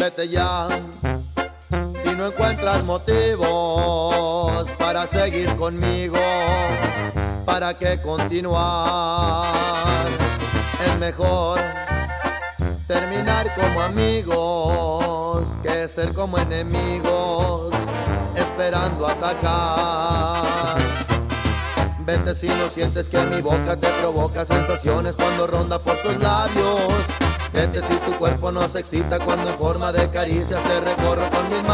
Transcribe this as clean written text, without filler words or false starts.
vete ya. Si no encuentras motivos para seguir conmigo, ¿para qué continuar? Es mejor terminar como amigos que ser como enemigos esperando atacar. Vete si no sientes que mi boca te provoca sensaciones cuando ronda por tus labios. Vete si tu cuerpo no se excita cuando en forma de caricias te recorro con mis manos.